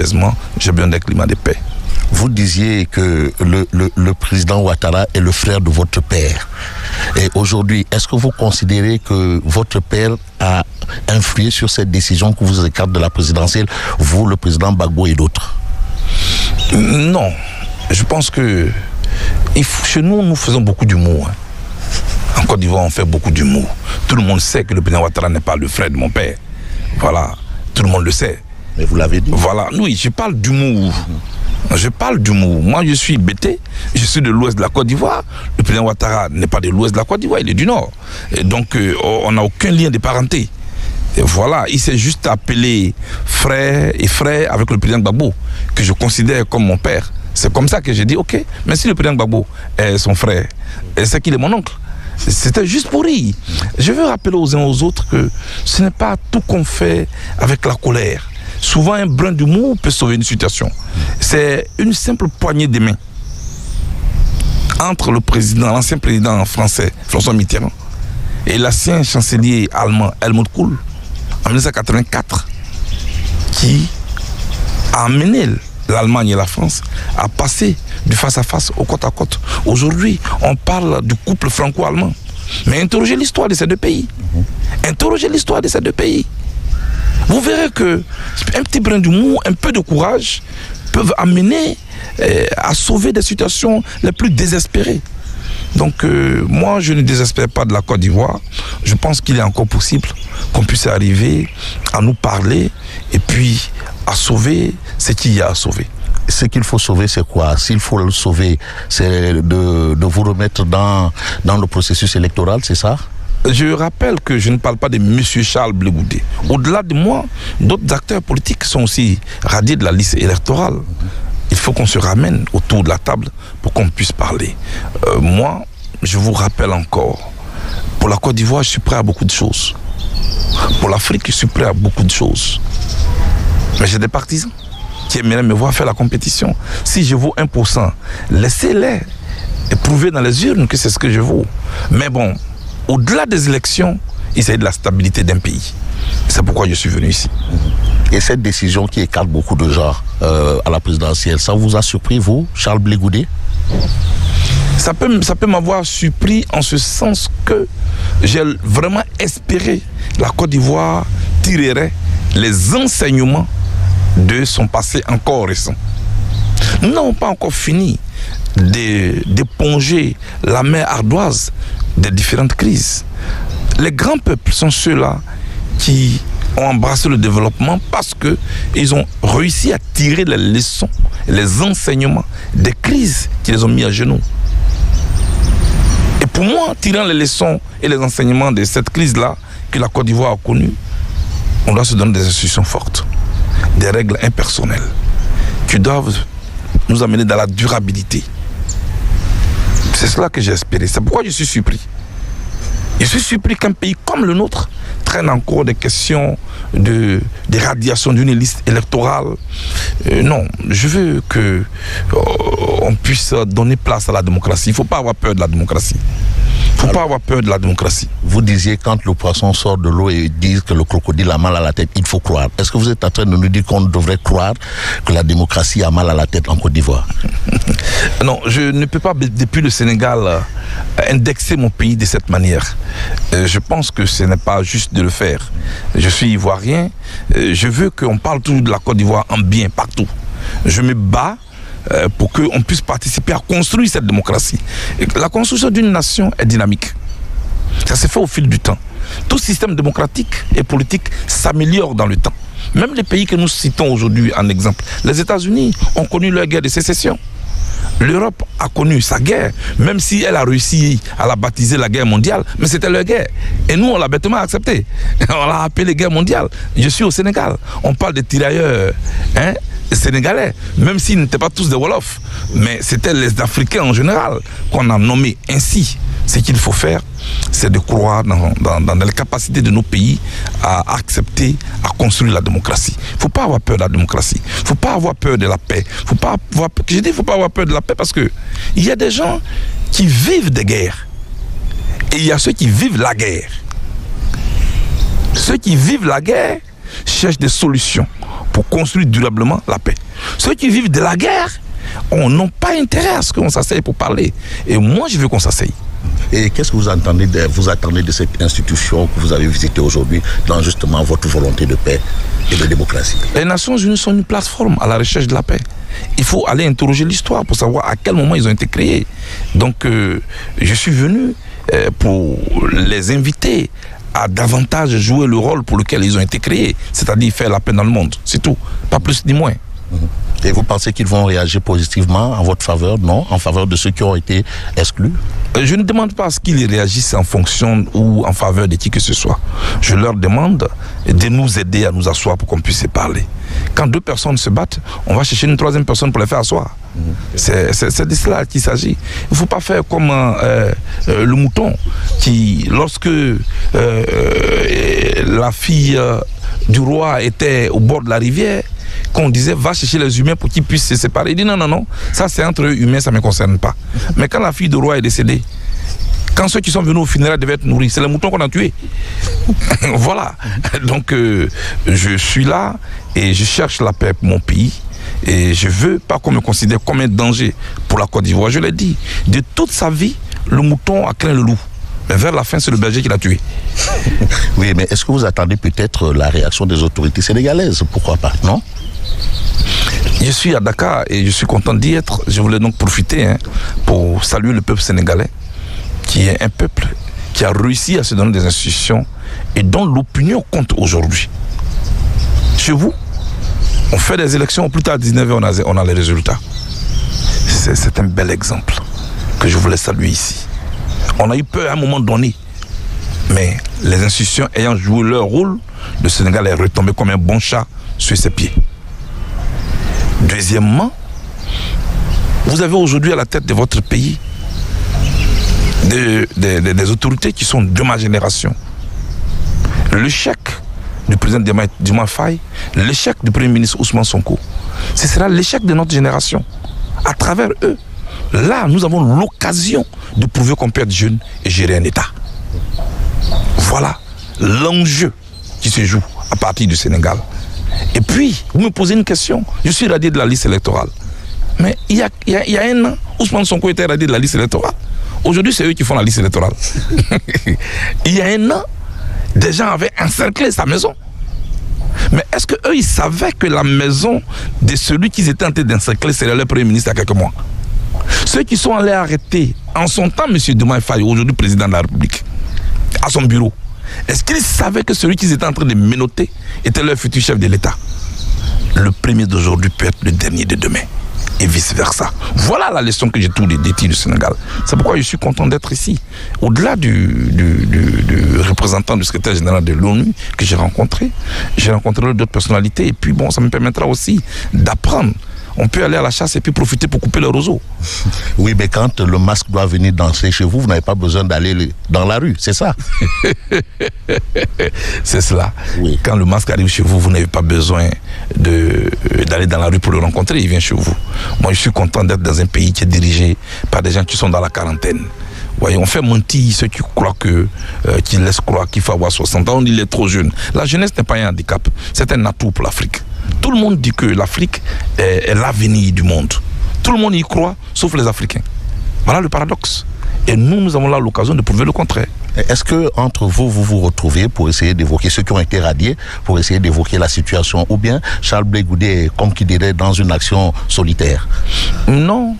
d'apaisement, j'ai besoin d'un climat de paix. Vous disiez que le président Ouattara est le frère de votre père. Et aujourd'hui, est-ce que vous considérez que votre père a influé sur cette décision que vous écarte de la présidentielle, vous, le président Gbagbo et d'autres? Non. Je pense que chez nous, nous faisons beaucoup d'humour. En Côte d'Ivoire, on fait beaucoup d'humour. Tout le monde sait que le président Ouattara n'est pas le frère de mon père. Voilà, tout le monde le sait. Mais vous l'avez dit. Voilà, oui, je parle d'humour. Je parle d'humour. Moi, je suis bêté. Je suis de l'ouest de la Côte d'Ivoire. Le président Ouattara n'est pas de l'ouest de la Côte d'Ivoire, il est du nord. Et donc, on n'a aucun lien de parenté. Et voilà, il s'est juste appelé frère et frère avec le président Gbagbo, que je considère comme mon père. C'est comme ça que j'ai dit, ok, mais si le président Gbagbo est son frère, c'est qu'il est mon oncle. C'était juste pour rire. Je veux rappeler aux uns aux autres que ce n'est pas tout qu'on fait avec la colère. Souvent, un brin d'humour peut sauver une situation. C'est une simple poignée de main entre le président, l'ancien président français, François Mitterrand, et l'ancien chancelier allemand, Helmut Kohl, en 1984, qui a amené l'Allemagne et la France à passer du face-à-face au côte-à-côte. Aujourd'hui, on parle du couple franco-allemand. Mais interrogez l'histoire de ces deux pays. Interrogez l'histoire de ces deux pays. Vous verrez que un petit brin d'humour, un peu de courage peuvent amener à sauver des situations les plus désespérées. Donc moi, je ne désespère pas de la Côte d'Ivoire. Je pense qu'il est encore possible qu'on puisse arriver à nous parler et puis à sauver ce qu'il y a à sauver. Ce qu'il faut sauver, c'est quoi? S'il faut le sauver, c'est de vous remettre dans le processus électoral, c'est ça? Je rappelle que je ne parle pas de M. Charles Blé Goudé. Au-delà de moi, d'autres acteurs politiques sont aussi radiés de la liste électorale. Il faut qu'on se ramène autour de la table pour qu'on puisse parler. Moi, je vous rappelle encore, pour la Côte d'Ivoire, je suis prêt à beaucoup de choses. Pour l'Afrique, je suis prêt à beaucoup de choses. Mais j'ai des partisans qui aimeraient me voir faire la compétition. Si je vaux 1%, laissez-les et prouvez dans les urnes que c'est ce que je vaux. Mais bon, au-delà des élections, il s'agit de la stabilité d'un pays. C'est pourquoi je suis venu ici. Et cette décision qui écarte beaucoup de gens à la présidentielle, ça vous a surpris, vous, Charles Blé Goudé? Ça peut m'avoir surpris en ce sens que j'ai vraiment espéré que la Côte d'Ivoire tirerait les enseignements de son passé encore récent. Nous n'avons pas encore fini d'éponger la mer ardoise des différentes crises. Les grands peuples sont ceux-là qui ont embrassé le développement parce qu'ils ont réussi à tirer les leçons, les enseignements des crises qui les ont mis à genoux. Et pour moi, tirant les leçons et les enseignements de cette crise-là que la Côte d'Ivoire a connue, on doit se donner des institutions fortes, des règles impersonnelles qui doivent nous amener dans la durabilité. C'est cela que j'ai espéré. C'est pourquoi je suis surpris. Je suis surpris qu'un pays comme le nôtre traîne encore des questions de radiation d'une liste électorale. Non, je veux qu'on puisse donner place à la démocratie. Il ne faut pas avoir peur de la démocratie. Il ne faut pas avoir peur de la démocratie. Vous disiez quand le poisson sort de l'eau et dit que le crocodile a mal à la tête, il faut croire. Est-ce que vous êtes en train de nous dire qu'on devrait croire que la démocratie a mal à la tête en Côte d'Ivoire? Non, je ne peux pas, depuis le Sénégal, indexer mon pays de cette manière. Je pense que ce n'est pas juste de le faire. Je suis ivoirien. Je veux qu'on parle toujours de la Côte d'Ivoire en bien partout. Je me bats pour qu'on puisse participer à construire cette démocratie. Et la construction d'une nation est dynamique. Ça se fait au fil du temps. Tout système démocratique et politique s'améliore dans le temps. Même les pays que nous citons aujourd'hui en exemple, les États-Unis ont connu leur guerre de sécession. L'Europe a connu sa guerre, même si elle a réussi à la baptiser la guerre mondiale, mais c'était leur guerre. Et nous, on l'a bêtement accepté. On l'a appelé guerre mondiale. Je suis au Sénégal. On parle des tirailleurs sénégalais, même s'ils n'étaient pas tous des Wolofs. Mais c'était les Africains en général qu'on a nommés ainsi. Ce qu'il faut faire, c'est de croire dans les capacités de nos pays à accepter, à construire la démocratie. Il ne faut pas avoir peur de la démocratie. Il ne faut pas avoir peur de la paix. Je dis qu'il ne faut pas avoir peur de la paix parce qu'il y a des gens qui vivent des guerres. Et il y a ceux qui vivent la guerre. Ceux qui vivent la guerre cherchent des solutions pour construire durablement la paix. Ceux qui vivent de la guerre n'ont pas intérêt à ce qu'on s'asseye pour parler. Et moi, je veux qu'on s'asseye. Et qu'est-ce que vous attendez de cette institution que vous avez visitée aujourd'hui dans justement votre volonté de paix et de démocratie? Les Nations Unies sont une plateforme à la recherche de la paix. Il faut aller interroger l'histoire pour savoir à quel moment ils ont été créés. Donc, je suis venu pour les inviter à davantage jouer le rôle pour lequel ils ont été créés, c'est-à-dire faire la paix dans le monde. C'est tout, pas plus ni moins. Et vous pensez qu'ils vont réagir positivement en votre faveur, non? En faveur de ceux qui ont été exclus? Je ne demande pas à ce qu'ils réagissent en fonction ou en faveur de qui que ce soit. Je leur demande de nous aider à nous asseoir pour qu'on puisse se parler. Quand deux personnes se battent, on va chercher une troisième personne pour les faire asseoir. C'est de cela qu'il s'agit. Il ne faut pas faire comme le mouton qui, lorsque la fille du roi était au bord de la rivière, qu'on disait va chercher les humains pour qu'ils puissent se séparer. Il dit non, ça c'est entre eux humains, ça ne me concerne pas. Mais quand la fille du roi est décédée, quand ceux qui sont venus au funérailles devaient être nourris, c'est les moutons qu'on a tués. Voilà. Donc je suis là et je cherche la paix pour mon pays. Et je ne veux pas qu'on me considère comme un danger pour la Côte d'Ivoire. Je l'ai dit, de toute sa vie, le mouton a craint le loup. Mais vers la fin, c'est le berger qui l'a tué. Oui, mais est-ce que vous attendez peut-être la réaction des autorités sénégalaises? Pourquoi pas, non? Je suis à Dakar et je suis content d'y être. Je voulais donc profiter pour saluer le peuple sénégalais, qui est un peuple qui a réussi à se donner des institutions et dont l'opinion compte aujourd'hui. Chez vous, on fait des élections, au plus tard à 19h, on a les résultats. C'est un bel exemple que je voulais saluer ici. On a eu peur à un moment donné, mais les institutions ayant joué leur rôle, le Sénégal est retombé comme un bon chat sur ses pieds. Deuxièmement, vous avez aujourd'hui à la tête de votre pays des autorités qui sont de ma génération. L'échec du président Diomaye Faye, l'échec du premier ministre Ousmane Sonko, ce sera l'échec de notre génération. À travers eux, là, nous avons l'occasion de prouver qu'on peut être jeune et gérer un État. Voilà l'enjeu qui se joue à partir du Sénégal. Et puis, vous me posez une question. Je suis radié de la liste électorale. Mais il y a un an, Ousmane Sonko était radié de la liste électorale. Aujourd'hui, c'est eux qui font la liste électorale. Il y a un an, des gens avaient encerclé sa maison. Mais est-ce qu'eux, ils savaient que la maison de celui qu'ils étaient en train d'encercler serait le premier ministre il y a quelques mois? Ceux qui sont allés arrêter en son temps M. Diomaye Faye, aujourd'hui président de la République, à son bureau, est-ce qu'ils savaient que celui qu'ils étaient en train de menotter était leur futur chef de l'État? Le premier d'aujourd'hui peut être le dernier de demain. Et vice-versa. Voilà la leçon que j'ai tous les détis du Sénégal. C'est pourquoi je suis content d'être ici. Au-delà du représentant du secrétaire général de l'ONU que j'ai rencontré d'autres personnalités. Et puis bon, ça me permettra aussi d'apprendre. On peut aller à la chasse et puis profiter pour couper le roseau. Oui, mais quand le masque doit venir danser chez vous, vous n'avez pas besoin d'aller dans la rue, c'est ça? C'est cela. Oui. Quand le masque arrive chez vous, vous n'avez pas besoin d'aller dans la rue pour le rencontrer, il vient chez vous. Moi, je suis content d'être dans un pays qui est dirigé par des gens qui sont dans la quarantaine. Voyez, on fait mentir ceux qui croient qui laissent croire qu'il faut avoir 60 ans, on dit qu'il est trop jeune. La jeunesse n'est pas un handicap, c'est un atout pour l'Afrique. Tout le monde dit que l'Afrique est l'avenir du monde. Tout le monde y croit, sauf les Africains. Voilà le paradoxe. Et nous avons là l'occasion de prouver le contraire. Est-ce que entre vous vous retrouvez pour essayer d'évoquer ceux qui ont été radiés, pour essayer d'évoquer la situation, ou bien Charles Blé Goudé est, comme qui dirait, dans une action solitaire? Non,